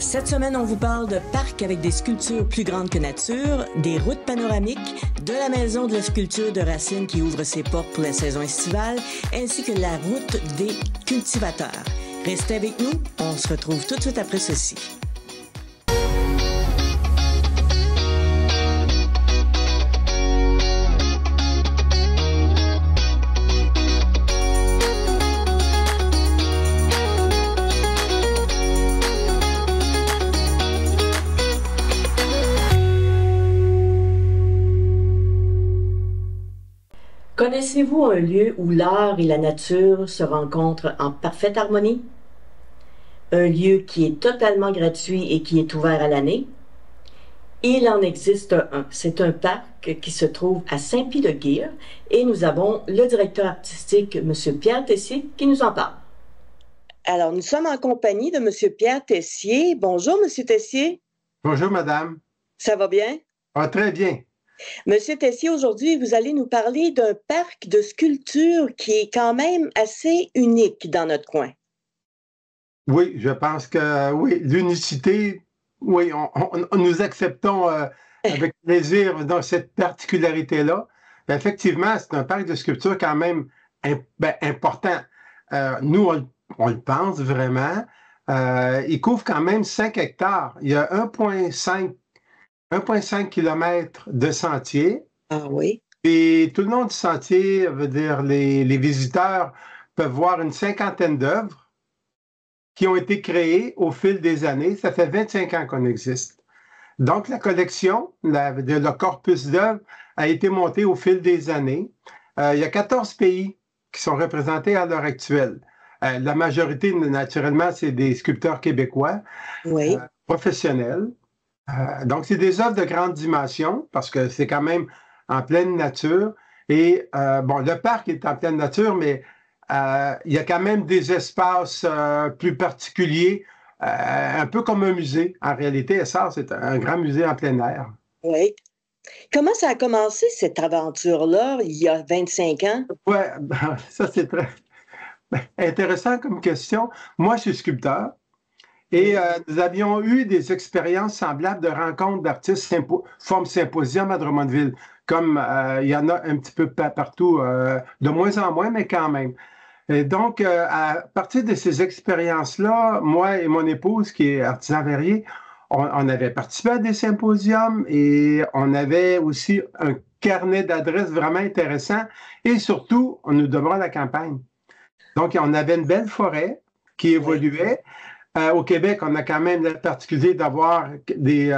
Cette semaine, on vous parle de parcs avec des sculptures plus grandes que nature, des routes panoramiques, de la maison de la sculpture de Racine qui ouvre ses portes pour la saison estivale, ainsi que la route des cultivateurs. Restez avec nous, on se retrouve tout de suite après ceci. Connaissez-vous un lieu où l'art et la nature se rencontrent en parfaite harmonie? Un lieu qui est totalement gratuit et qui est ouvert à l'année? Il en existe un. C'est un parc qui se trouve à Saint-Pie-de-Guire et nous avons le directeur artistique, M. Pierre Tessier, qui nous en parle. Alors, nous sommes en compagnie de M. Pierre Tessier. Bonjour, M. Tessier. Bonjour, madame. Ça va bien? Ah, très bien. Monsieur Tessier, aujourd'hui, vous allez nous parler d'un parc de sculpture qui est quand même assez unique dans notre coin. Oui, je pense que oui, l'unicité, oui, nous acceptons avec plaisir dans cette particularité-là. Effectivement, c'est un parc de sculpture quand même important. Nous, on le pense vraiment. Il couvre quand même 5 hectares. Il y a 1,5 km de sentier. Ah oui? Et tout le long du sentier, veut dire les visiteurs peuvent voir une cinquantaine d'œuvres qui ont été créées au fil des années. Ça fait 25 ans qu'on existe. Donc, la collection, le corpus d'œuvres a été monté au fil des années. Il y a 14 pays qui sont représentés à l'heure actuelle. La majorité, naturellement, c'est des sculpteurs québécois, oui. Professionnels. Donc, c'est des œuvres de grande dimension parce que c'est quand même en pleine nature. Et, bon, le parc est en pleine nature, mais il y a quand même des espaces plus particuliers, un peu comme un musée. En réalité, ça, c'est un grand musée en plein air. Oui. Comment ça a commencé, cette aventure-là, il y a 25 ans? Oui, ça, c'est très intéressant comme question. Moi, je suis sculpteur. Et nous avions eu des expériences semblables de rencontres d'artistes forme symposium à Drummondville, comme il y en a un petit peu partout, de moins en moins, mais quand même. Et donc, à partir de ces expériences-là, moi et mon épouse, qui est artisan verrier, on avait participé à des symposiums et on avait aussi un carnet d'adresses vraiment intéressant. Et surtout, on nous demeura la campagne. Donc, on avait une belle forêt qui évoluait. Au Québec, on a quand même la particularité d'avoir des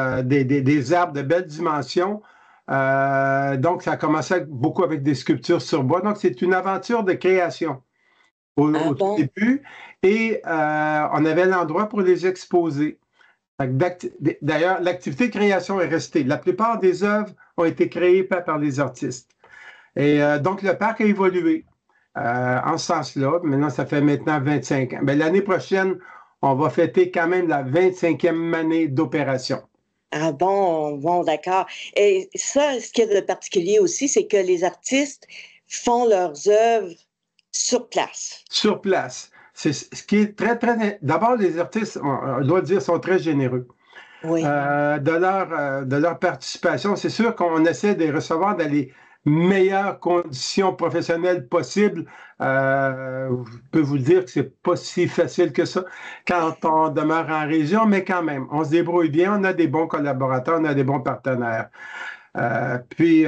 arbres de belles dimensions. Donc, ça a commencé beaucoup avec des sculptures sur bois. Donc, c'est une aventure de création au début. Et on avait l'endroit pour les exposer. D'ailleurs, l'activité de création est restée. La plupart des œuvres ont été créées par les artistes. Et donc, le parc a évolué en ce sens-là. Maintenant, ça fait maintenant 25 ans. L'année prochaine, on va fêter quand même la 25e année d'opération. Ah bon, d'accord. Et ça, ce qu'il y a de particulier aussi, c'est que les artistes font leurs œuvres sur place. Sur place. C'est ce qui est très, très... D'abord, les artistes, on doit dire, sont très généreux. Oui. De leur participation. C'est sûr qu'on essaie de les recevoir dans les meilleures conditions professionnelles possibles. Je peux vous dire que c'est pas si facile que ça quand on demeure en région, mais quand même, on se débrouille bien, on a des bons collaborateurs, on a des bons partenaires. Puis,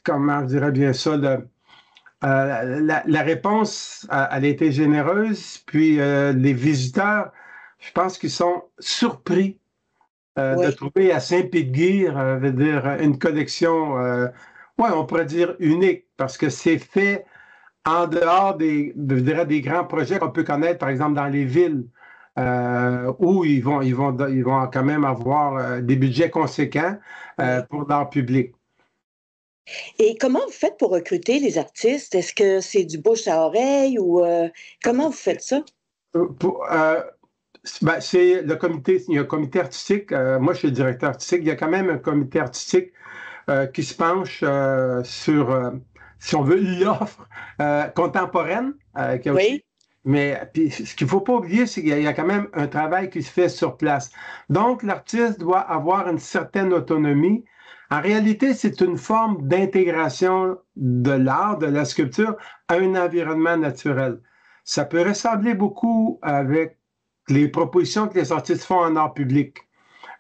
comment je dirais bien ça, la réponse, elle a été généreuse, puis les visiteurs, je pense qu'ils sont surpris de trouver à Saint-Pie-de-Guire, veut dire, une collection... oui, on pourrait dire unique, parce que c'est fait en dehors des grands projets qu'on peut connaître, par exemple, dans les villes, où ils vont quand même avoir des budgets conséquents pour leur public. Et comment vous faites pour recruter les artistes? Est-ce que c'est du bouche à oreille ou comment vous faites ça? C'est le comité, il y a un comité artistique. Moi, je suis le directeur artistique. Il y a quand même un comité artistique qui se penche sur, si on veut, l'offre contemporaine. Oui. Mais puis, ce qu'il ne faut pas oublier, c'est qu'il y a quand même un travail qui se fait sur place. Donc, l'artiste doit avoir une certaine autonomie. En réalité, c'est une forme d'intégration de l'art, de la sculpture, à un environnement naturel. Ça peut ressembler beaucoup avec les propositions que les artistes font en art public.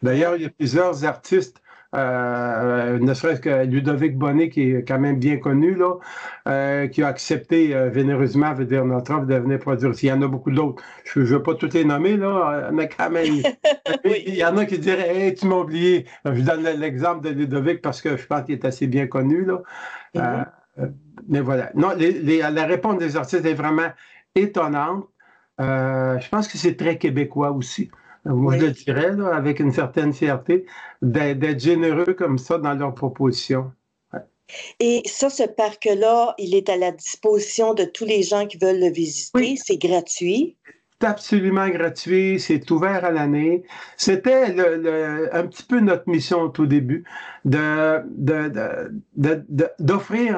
D'ailleurs, il y a plusieurs artistes, ne serait-ce que Ludovic Bonnet, qui est quand même bien connu, là, qui a accepté vénéreusement, veut dire, notre offre de venir produire. Il y en a beaucoup d'autres. Je ne veux pas tous les nommer, là, mais quand même, Oui. il y en a qui diraient, hey, tu m'as oublié. Je donne l'exemple de Ludovic parce que je pense qu'il est assez bien connu, là. Mais voilà. Non, la réponse des artistes est vraiment étonnante. Je pense que c'est très québécois aussi. Moi, Oui. je le dirais, là, avec une certaine fierté, d'être généreux comme ça dans leurs propositions. Ouais. Et ça, ce parc-là, il est à la disposition de tous les gens qui veulent le visiter. Oui, C'est gratuit. c'est absolument gratuit, c'est ouvert à l'année. C'était un petit peu notre mission au tout début, d'offrir,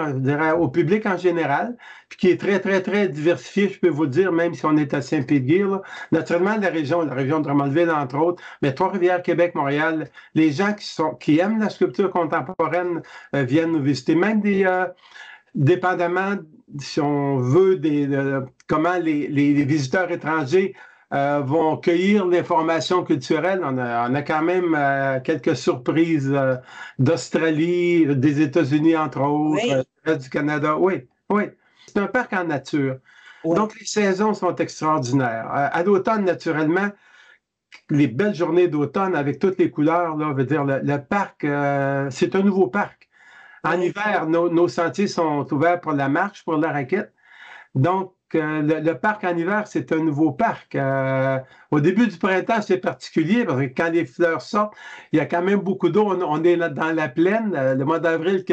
je dirais, au public en général, puis qui est très, très, très diversifié, je peux vous dire, même si on est à Saint-Péguire, là. Naturellement, la région de Drummondville, entre autres, mais Trois-Rivières, Québec, Montréal, les gens qui aiment la sculpture contemporaine viennent nous visiter. Même dépendamment, si on veut, comment les visiteurs étrangers vont cueillir l'information culturelle. On a quand même quelques surprises d'Australie, des États-Unis, entre autres, Oui. du Canada. Oui, oui. C'est un parc en nature. Oui. Donc, les saisons sont extraordinaires. À l'automne, naturellement, les belles journées d'automne avec toutes les couleurs, là, veut dire, le parc, c'est un nouveau parc. En Oui. hiver, nos sentiers sont ouverts pour la marche, pour la raquette. Donc, le parc en hiver, c'est un nouveau parc. Au début du printemps, c'est particulier parce que quand les fleurs sortent, il y a quand même beaucoup d'eau. On est là dans la plaine, le mois d'avril,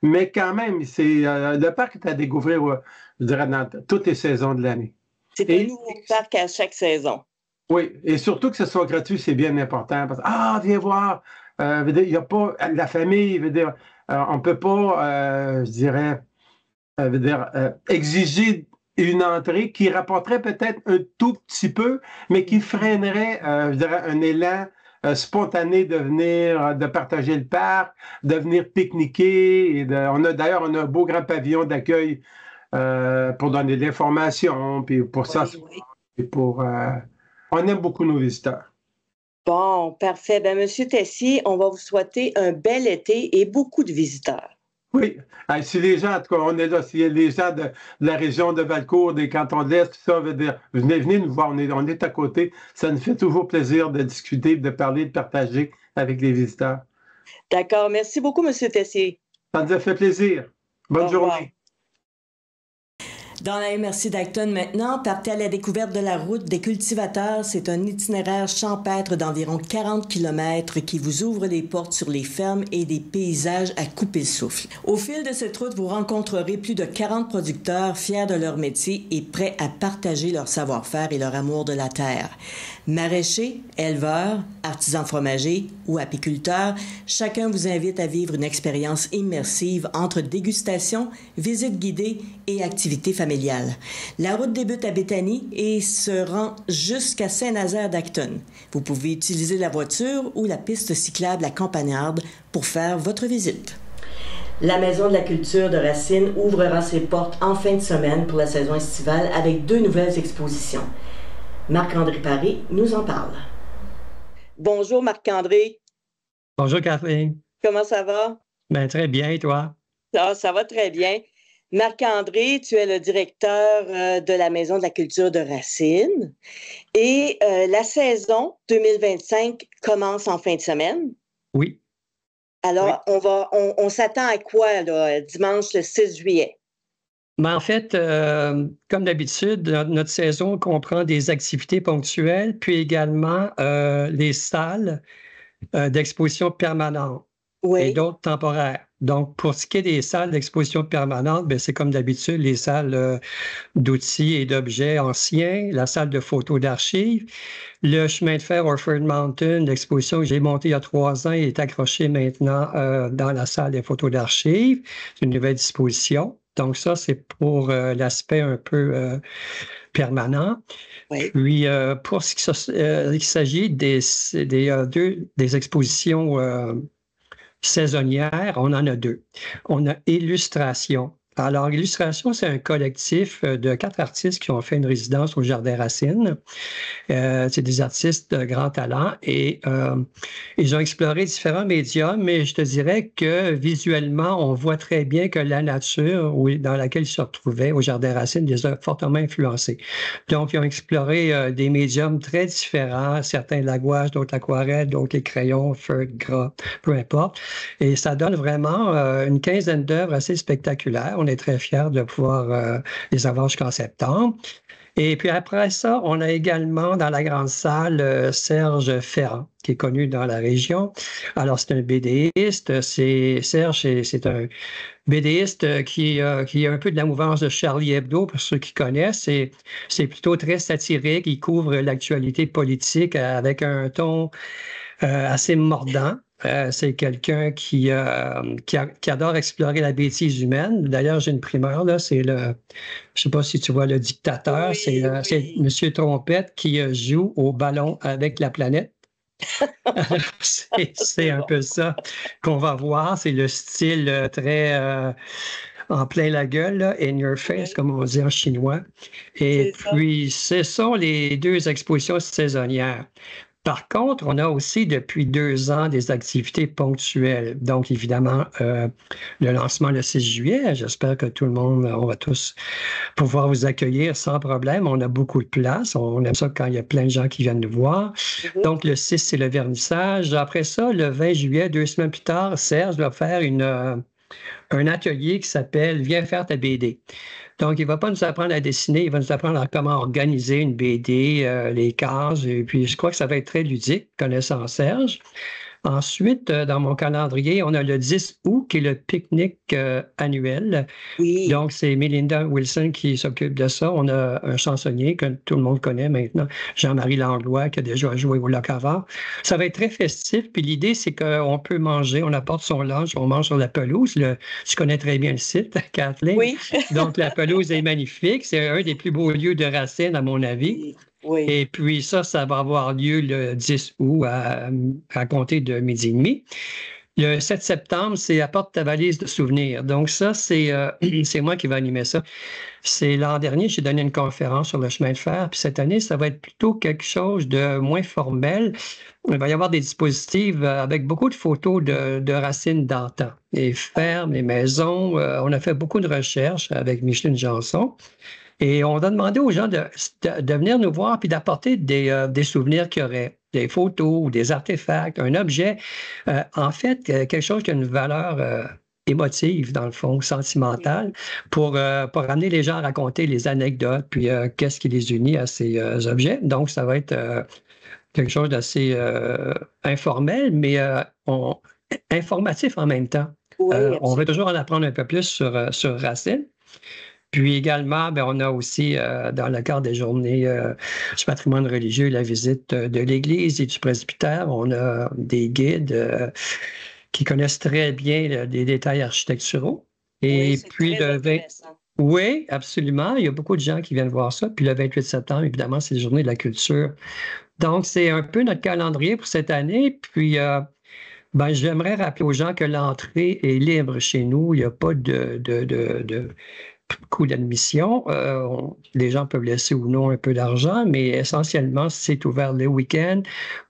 mais quand même, le parc est à découvrir, je dirais, dans toutes les saisons de l'année. C'est un Et nouveau parc à chaque saison. oui, et surtout que ce soit gratuit, c'est bien important. Parce que, viens voir. Veut dire, il n'y a pas la famille, veut dire, on ne peut pas, je dirais, veut dire, exiger une entrée qui rapporterait peut-être un tout petit peu, mais qui freinerait, je dirais, un élan spontané de venir, de partager le parc, de venir pique-niquer. D'ailleurs, on a un beau grand pavillon d'accueil pour donner de l'information, puis pour ça, Oui, oui. et on aime beaucoup nos visiteurs. Bon, parfait. Ben, Monsieur Tessier, on va vous souhaiter un bel été et beaucoup de visiteurs. Oui. Si les gens, en tout cas, on est là, s'il y a des gens de la région de Valcourt, des cantons de l'Est, tout ça veut dire, venez nous voir, on est à côté. Ça nous fait toujours plaisir de discuter, de parler, de partager avec les visiteurs. D'accord. Merci beaucoup, Monsieur Tessier. Ça nous a fait plaisir. Bonne Au revoir. journée. Dans la MRC d'Acton maintenant, partez à la découverte de la route des cultivateurs. C'est un itinéraire champêtre d'environ 40 km qui vous ouvre les portes sur les fermes et des paysages à couper le souffle. Au fil de cette route, vous rencontrerez plus de 40 producteurs fiers de leur métier et prêts à partager leur savoir-faire et leur amour de la terre. Maraîchers, éleveurs, artisans fromagers ou apiculteurs, chacun vous invite à vivre une expérience immersive entre dégustation, visites guidées et activités familiales. La route débute à Béthanie et se rend jusqu'à Saint-Nazaire d'Acton. Vous pouvez utiliser la voiture ou la piste cyclable à Campagnarde pour faire votre visite. La Maison de la culture de Racine ouvrira ses portes en fin de semaine pour la saison estivale avec 2 nouvelles expositions. Marc-André Paré nous en parle. Bonjour Marc-André. Bonjour Kathleen. Comment ça va? Ben, très bien, et toi? Ça va très bien. Marc-André, tu es le directeur de la Maison de la culture de Racine et la saison 2025 commence en fin de semaine. Oui. Alors, on s'attend à quoi là, dimanche le 6 juillet? Mais en fait, comme d'habitude, notre saison comprend des activités ponctuelles, puis également les salles d'exposition permanente et d'autres temporaires. Donc, pour ce qui est des salles d'exposition permanente, ben, c'est comme d'habitude les salles d'outils et d'objets anciens, la salle de photos d'archives, le chemin de fer Orford Mountain, l'exposition que j'ai montée il y a 3 ans, est accrochée maintenant dans la salle des photos d'archives. C'est une nouvelle disposition. Donc ça, c'est pour l'aspect un peu permanent. Oui. Puis, pour ce qui s'agit des expositions saisonnières, on en a 2. On a Illustration. Alors, Illustration, c'est un collectif de 4 artistes qui ont fait une résidence au Jardin Racine. C'est des artistes de grand talent et ils ont exploré différents médiums, mais je te dirais que visuellement, on voit très bien que la nature dans laquelle ils se retrouvaient au Jardin Racine les a fortement influencés. Donc, ils ont exploré des médiums très différents, certains de la gouache, d'autres l'aquarelle, d'autres les crayons, feutres, gras, peu importe. Et ça donne vraiment une quinzaine d'œuvres assez spectaculaires. On est très fiers de pouvoir les avoir jusqu'en septembre. Et puis après ça, on a également dans la grande salle Serge Ferrand, qui est connu dans la région. Alors, c'est un BDiste. Serge, c'est un BDiste qui a un peu de la mouvance de Charlie Hebdo, pour ceux qui connaissent. C'est plutôt très satirique. Il couvre l'actualité politique avec un ton assez mordant. C'est quelqu'un qui adore explorer la bêtise humaine. D'ailleurs, j'ai une primeur, là, je ne sais pas si tu vois le dictateur, oui, c'est M. Trompette qui joue au ballon avec la planète. C'est un peu ça qu'on va voir. C'est le style très en plein la gueule, là, in your face, comme on dit en chinois. Et puis, ce sont les 2 expositions saisonnières. Par contre, on a aussi depuis 2 ans des activités ponctuelles. Donc, évidemment, le lancement le 6 juillet, j'espère que tout le monde, on va tous pouvoir vous accueillir sans problème. On a beaucoup de place. On aime ça quand il y a plein de gens qui viennent nous voir. Donc, le 6, c'est le vernissage. Après ça, le 20 juillet, 2 semaines plus tard, Serge va faire un atelier qui s'appelle « Viens faire ta BD ». Donc, il ne va pas nous apprendre à dessiner, il va nous apprendre à comment organiser une BD, les cases, et puis je crois que ça va être très ludique, connaissant Serge. Ensuite, dans mon calendrier, on a le 10 août, qui est le pique-nique annuel. Oui. Donc, c'est Melinda Wilson qui s'occupe de ça. On a un chansonnier que tout le monde connaît maintenant, Jean-Marie Langlois, qui a déjà joué au Locavard. Ça va être très festif. Puis l'idée, c'est qu'on peut manger, on apporte son lunch, on mange sur la pelouse. Tu connais très bien le site, Kathleen. Oui. Donc, la pelouse est magnifique. C'est un des plus beaux lieux de Racine, à mon avis. Oui. Et puis ça va avoir lieu le 10 août à compter de 12h30. Le 7 septembre, c'est Apporte ta valise de souvenirs. Donc ça, c'est moi qui vais animer ça. C'est l'an dernier, j'ai donné une conférence sur le chemin de fer. Puis cette année, ça va être plutôt quelque chose de moins formel. Il va y avoir des dispositifs avec beaucoup de photos de Racine d'antan. Les fermes, les maisons. On a fait beaucoup de recherches avec Micheline Janson. Et on a demandé aux gens de venir nous voir puis d'apporter des souvenirs qu'il y aurait, des photos ou des artefacts, un objet. En fait, quelque chose qui a une valeur émotive, dans le fond, sentimentale, pour amener les gens à raconter les anecdotes, puis qu'est-ce qui les unit à ces objets. Donc, ça va être quelque chose d'assez informel, mais informatif en même temps. Oui, on veut toujours en apprendre un peu plus sur Racine. Puis également, on a aussi, dans le cadre des journées du patrimoine religieux, la visite de l'Église et du presbytère. On a des guides qui connaissent très bien des détails architecturaux. Et oui, puis très intéressant. Oui, absolument. Il y a beaucoup de gens qui viennent voir ça. Puis le 28 septembre, évidemment, c'est la journée de la culture. Donc, c'est un peu notre calendrier pour cette année. Puis, j'aimerais rappeler aux gens que l'entrée est libre chez nous. Il n'y a pas de coût d'admission. Les gens peuvent laisser ou non un peu d'argent, mais essentiellement, c'est ouvert les week-ends.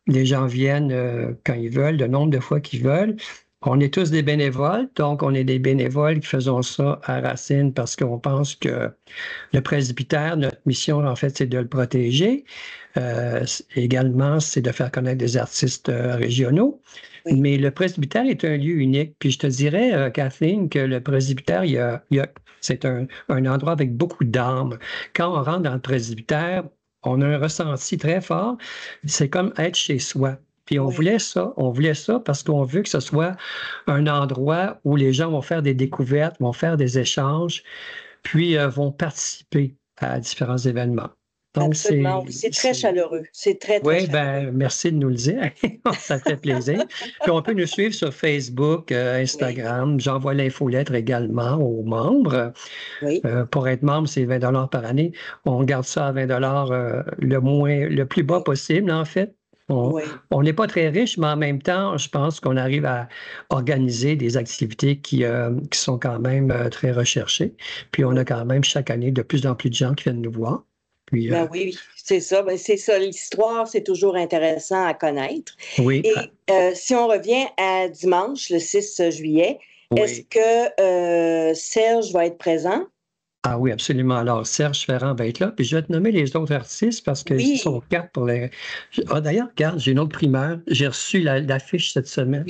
Les gens viennent quand ils veulent, le nombre de fois qu'ils veulent. On est tous des bénévoles, donc on est des bénévoles qui faisons ça à Racine parce qu'on pense que le presbytère, notre mission, en fait, c'est de le protéger. Également, c'est de faire connaître des artistes régionaux. Oui. Mais le presbytère est un lieu unique. Puis je te dirais, Kathleen, que le presbytère, c'est un endroit avec beaucoup d'âme. Quand on rentre dans le presbytère, on a un ressenti très fort. C'est comme être chez soi. Puis on voulait ça parce qu'on veut que ce soit un endroit où les gens vont faire des découvertes, vont faire des échanges, puis vont participer à différents événements. Donc, absolument, oui, c'est très chaleureux. C'est très, très oui, chaleureux. ben, merci de nous le dire. Ça fait plaisir. Puis on peut nous suivre sur Facebook, Instagram. J'envoie l'infolettre également aux membres. Oui. Pour être membre, c'est 20 $ par année. On garde ça à 20 $ le plus bas possible, en fait. On n'est pas très riche, mais en même temps, je pense qu'on arrive à organiser des activités qui sont quand même très recherchées. Puis on a quand même chaque année de plus en plus de gens qui viennent nous voir. Puis, ben oui, c'est ça. Ben c'est ça. L'histoire, c'est toujours intéressant à connaître. Oui. Et si on revient à dimanche, le 6 juillet, Oui. est-ce que Serge va être présent? Ah oui, absolument. Alors, Serge Ferrand va être là. Puis je vais te nommer les autres artistes parce qu'ils sont 4 pour les. Ah, d'ailleurs, regarde, j'ai une autre primeur. J'ai reçu l'affiche cette semaine.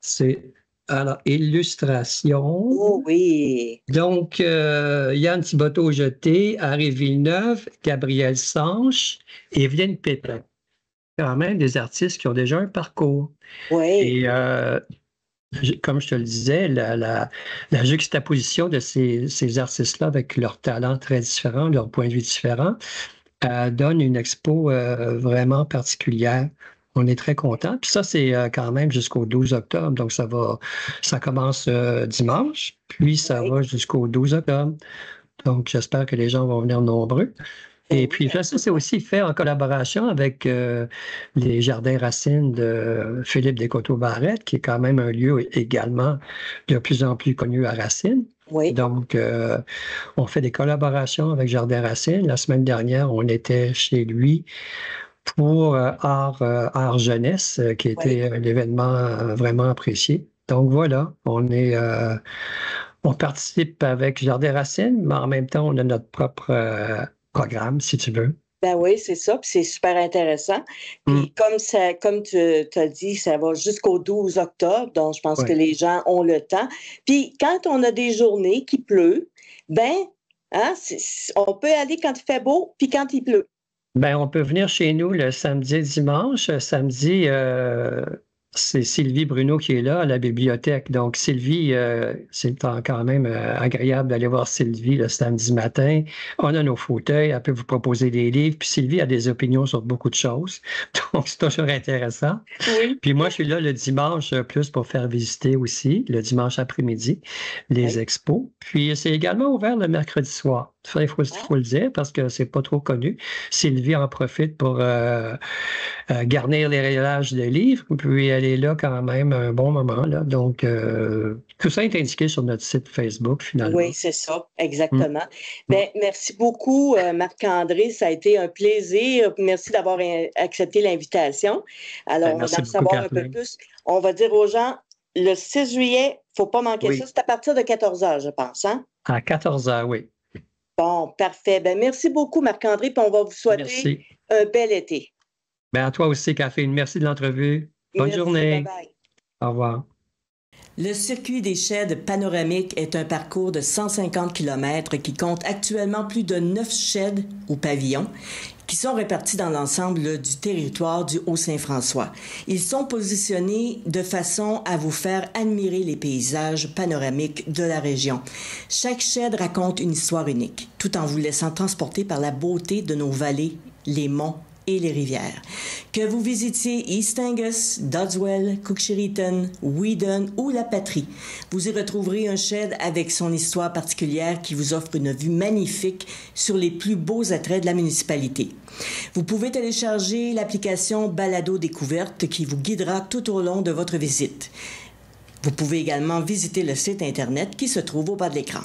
C'est alors illustration. Oh oui. Donc, Yann Thibodeau-Jeté, Harry Villeneuve, Gabriel Sanche, Evelyne Pépin. Quand même des artistes qui ont déjà un parcours. Oui. Et comme je te le disais, la juxtaposition de ces artistes-là avec leurs talents très différents, leurs points de vue différents, donne une expo vraiment particulière. On est très contents. Puis ça, c'est quand même jusqu'au 12 octobre. Donc, ça commence dimanche, puis ça va jusqu'au 12 octobre. Donc, j'espère que les gens vont venir nombreux. Et puis, ça, c'est aussi fait en collaboration avec les Jardins Racines de Philippe Descoteaux-Barrette, qui est quand même un lieu également de plus en plus connu à Racine. Oui. Donc, on fait des collaborations avec Jardins Racines. La semaine dernière, on était chez lui pour Art Jeunesse, qui était un événement vraiment apprécié. Donc, voilà, on participe avec Jardins Racines, mais en même temps, on a notre propre programme, si tu veux. Ben oui, c'est ça, puis c'est super intéressant. Puis comme tu as dit, ça va jusqu'au 12 octobre, donc je pense que les gens ont le temps. Puis quand on a des journées qui pleut, ben, on peut aller quand il fait beau, puis quand il pleut. Ben, on peut venir chez nous le samedi et dimanche. Samedi, c'est Sylvie Bruno qui est là à la bibliothèque. Donc, Sylvie, c'est quand même agréable d'aller voir Sylvie le samedi matin. On a nos fauteuils, elle peut vous proposer des livres. Puis Sylvie a des opinions sur beaucoup de choses. Donc, c'est toujours intéressant. Oui. Puis moi, je suis là le dimanche plus pour faire visiter aussi, le dimanche après-midi, les expos. Puis c'est également ouvert le mercredi soir. Il faut le dire parce que c'est pas trop connu. Sylvie en profite pour garnir les rayonnages de livres. Puis elle est là quand même un bon moment. Là. Donc, tout ça est indiqué sur notre site Facebook, finalement. Oui, c'est ça, exactement. Ben, merci beaucoup, Marc-André. Ça a été un plaisir. Merci d'avoir accepté l'invitation. Alors, on va en savoir un peu plus. On va dire aux gens, le 6 juillet, il ne faut pas manquer ça. C'est à partir de 14h, je pense. Hein? À 14h, oui. Bon, parfait. Ben, merci beaucoup, Marc-André. Puis on va vous souhaiter un bel été. Ben, à toi aussi, Catherine. Merci de l'entrevue. Bonne journée. Bye-bye. Au revoir. Le circuit des sheds panoramiques est un parcours de 150 km qui compte actuellement plus de 9 sheds ou pavillons qui sont répartis dans l'ensemble du territoire du Haut-Saint-François. Ils sont positionnés de façon à vous faire admirer les paysages panoramiques de la région. Chaque shed raconte une histoire unique, tout en vous laissant transporter par la beauté de nos vallées, les monts et les rivières. Que vous visitiez East Angus, Dodswell, Cooksheriton, Wheaton ou La Patrie, vous y retrouverez un shed avec son histoire particulière qui vous offre une vue magnifique sur les plus beaux attraits de la municipalité. Vous pouvez télécharger l'application Balado Découverte qui vous guidera tout au long de votre visite. Vous pouvez également visiter le site Internet qui se trouve au bas de l'écran.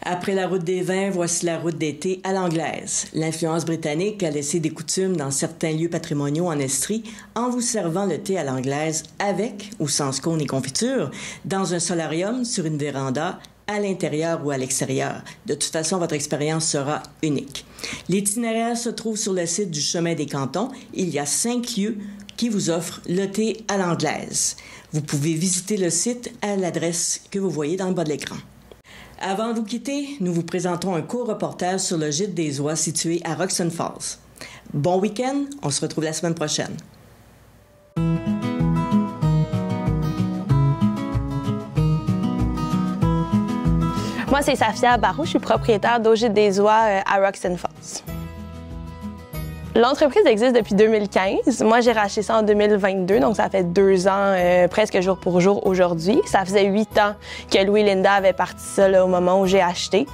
Après la route des vins, voici la route des thés à l'anglaise. L'influence britannique a laissé des coutumes dans certains lieux patrimoniaux en Estrie en vous servant le thé à l'anglaise avec ou sans scone et confiture, dans un solarium, sur une véranda, à l'intérieur ou à l'extérieur. De toute façon, votre expérience sera unique. L'itinéraire se trouve sur le site du Chemin des Cantons. Il y a 5 lieux qui vous offrent le thé à l'anglaise. Vous pouvez visiter le site à l'adresse que vous voyez dans le bas de l'écran. Avant de vous quitter, nous vous présentons un court reportage sur le gîte des oies situé à Roxton Falls. Bon week-end, on se retrouve la semaine prochaine. Moi, c'est Safia Barou, je suis propriétaire d'au gîte des oies à Roxton Falls. L'entreprise existe depuis 2015. Moi, j'ai racheté ça en 2022, donc ça fait 2 ans, presque jour pour jour aujourd'hui. Ça faisait 8 ans que Louis et Linda avaient parti ça là, au moment où j'ai acheté.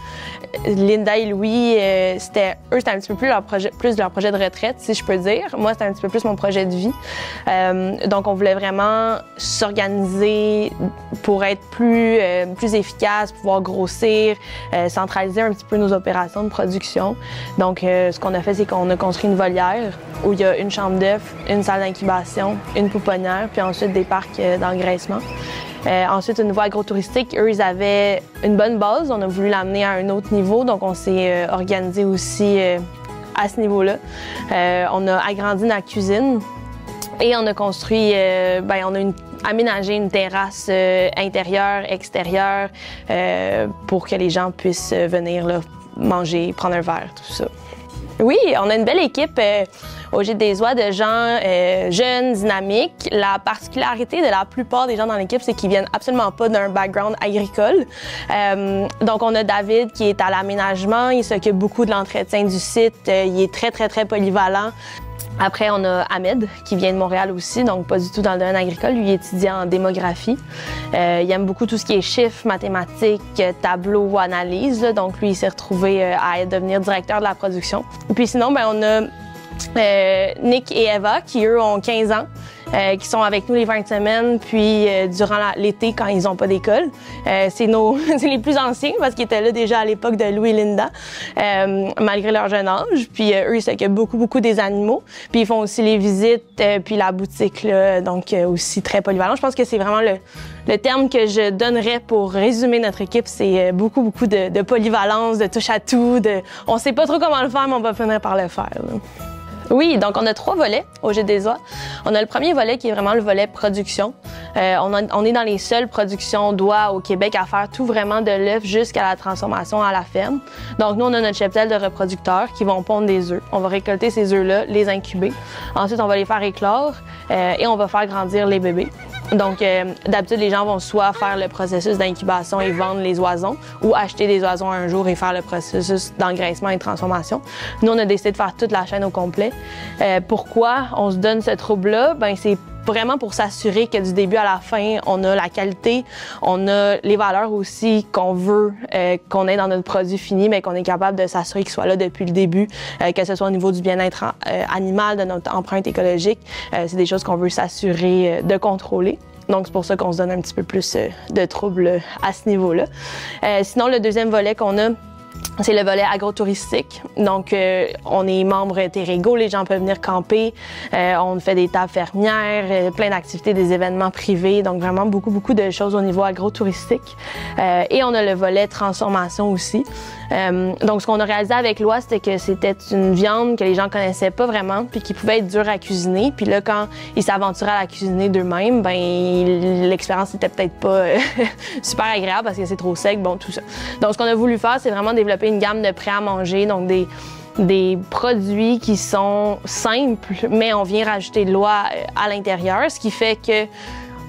Linda et Louis, c'était un petit peu plus leur projet de retraite, si je peux dire. Moi, c'était un petit peu plus mon projet de vie. Donc, on voulait vraiment s'organiser pour être plus efficace, pouvoir grossir, centraliser un petit peu nos opérations de production. Donc, ce qu'on a fait, c'est qu'on a construit une volière où il y a une chambre d'œufs, une salle d'incubation, une pouponnière, puis ensuite des parcs d'engraissement. Ensuite, au niveau agro-touristique, eux, ils avaient une bonne base. On a voulu l'amener à un autre niveau, donc on s'est organisé aussi à ce niveau-là. On a agrandi notre cuisine et on a construit, on a aménagé une terrasse intérieure, extérieure, pour que les gens puissent venir là, manger, prendre un verre, tout ça. Oui, on a une belle équipe au Gîte des Oies de gens jeunes, dynamiques. La particularité de la plupart des gens dans l'équipe, c'est qu'ils viennent absolument pas d'un background agricole. Donc, on a David qui est à l'aménagement. Il s'occupe beaucoup de l'entretien du site. Il est très, très, très polyvalent. Après, on a Ahmed, qui vient de Montréal aussi, donc pas du tout dans le domaine agricole. Lui, il est étudiant en démographie. Il aime beaucoup tout ce qui est chiffres, mathématiques, tableaux, analyses. Là. Donc, lui, il s'est retrouvé à devenir directeur de la production. Et puis sinon, on a Nick et Eva, qui, eux, ont 15 ans. Qui sont avec nous les 20 semaines, puis durant l'été, quand ils n'ont pas d'école. C'est les plus anciens, parce qu'ils étaient là déjà à l'époque de Louis et Linda, malgré leur jeune âge. Puis eux, ils s'occupent beaucoup des animaux. Puis ils font aussi les visites, puis la boutique, là, donc aussi très polyvalent. Je pense que c'est vraiment le terme que je donnerais pour résumer notre équipe, c'est beaucoup de polyvalence, de touche à tout. On sait pas trop comment le faire, mais on va finir par le faire. Là. Oui, donc on a 3 volets au Gîte des Oies. On a le premier volet qui est vraiment le volet production. On est dans les seules productions d'oies au Québec à faire tout vraiment de l'œuf jusqu'à la transformation à la ferme. Donc nous, on a notre cheptel de reproducteurs qui vont pondre des œufs. On va récolter ces œufs-là, les incuber. Ensuite, on va les faire éclore et on va faire grandir les bébés. Donc, d'habitude, les gens vont soit faire le processus d'incubation et vendre les oisons ou acheter des oisons un jour et faire le processus d'engraissement et de transformation. Nous, on a décidé de faire toute la chaîne au complet. Pourquoi on se donne ce trouble-là? C'est vraiment pour s'assurer que du début à la fin, on a la qualité, on a les valeurs aussi qu'on veut qu'on ait dans notre produit fini, mais qu'on est capable de s'assurer qu'il soit là depuis le début, que ce soit au niveau du bien-être animal, de notre empreinte écologique. C'est des choses qu'on veut s'assurer de contrôler. Donc, c'est pour ça qu'on se donne un petit peu plus de troubles à ce niveau-là. Sinon, le deuxième volet qu'on a, c'est le volet agro-touristique. Donc, on est membre Terrego, les gens peuvent venir camper. On fait des tables fermières, plein d'activités, des événements privés. Donc, vraiment beaucoup de choses au niveau agro-touristique. Et on a le volet transformation aussi. Donc, ce qu'on a réalisé avec l'oie, c'était que c'était une viande que les gens connaissaient pas vraiment, puis qui pouvait être dure à cuisiner. Puis là, quand ils s'aventuraient à la cuisiner d'eux-mêmes, l'expérience n'était peut-être pas super agréable parce que c'est trop sec, tout ça. Donc, ce qu'on a voulu faire, c'est vraiment développer une gamme de prêts à manger, donc des produits qui sont simples, mais on vient rajouter de l'oie à l'intérieur, ce qui fait que,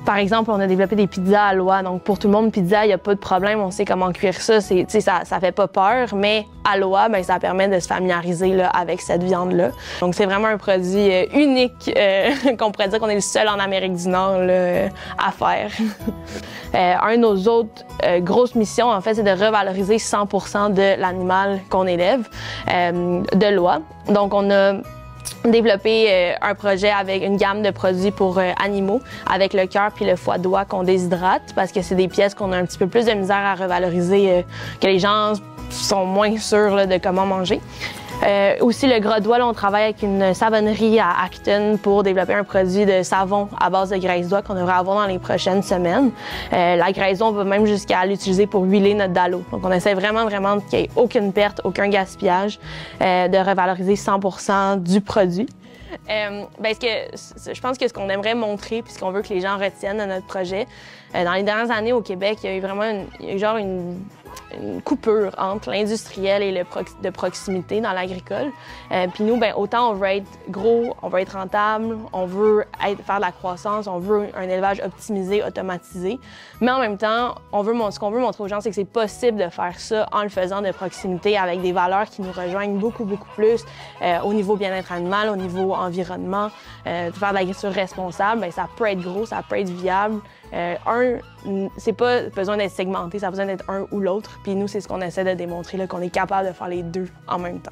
par exemple, on a développé des pizzas à l'oie. Donc, pour tout le monde, pizza, il n'y a pas de problème. On sait comment cuire ça. Ça fait pas peur, mais à l'oie, ça permet de se familiariser là, avec cette viande-là. Donc, c'est vraiment un produit unique qu'on pourrait dire qu'on est le seul en Amérique du Nord là, à faire. Un de nos autres grosses missions, en fait, c'est de revaloriser 100% de l'animal qu'on élève de l'oie. Donc, on a développer un projet avec une gamme de produits pour animaux avec le cœur puis le foie d'oie qu'on déshydrate parce que c'est des pièces qu'on a un petit peu plus de misère à revaloriser, que les gens sont moins sûrs là, de comment manger. Aussi, le gras d'oie, on travaille avec une savonnerie à Acton pour développer un produit de savon à base de graisse d'oie qu'on devrait avoir dans les prochaines semaines. La graisse d'oie, on va même jusqu'à l'utiliser pour huiler notre dallo. Donc, on essaie vraiment qu'il n'y ait aucune perte, aucun gaspillage, de revaloriser 100% du produit. Je pense que ce qu'on aimerait montrer puis ce qu'on veut que les gens retiennent de notre projet, dans les dernières années au Québec, il y a eu vraiment une une coupure entre l'industriel et de proximité dans l'agricole. Puis nous, ben, autant on veut être gros, on veut être rentable, on veut faire de la croissance, on veut un élevage optimisé, automatisé. Mais en même temps, ce qu'on veut montrer aux gens, c'est que c'est possible de faire ça en le faisant de proximité avec des valeurs qui nous rejoignent beaucoup, beaucoup plus au niveau bien-être animal, au niveau environnement. De faire de l'agriculture responsable, ben, ça peut être gros, ça peut être viable. C'est pas besoin d'être segmenté, ça a besoin d'être un ou l'autre. Puis nous, c'est ce qu'on essaie de démontrer, là, qu'on est capable de faire les deux en même temps.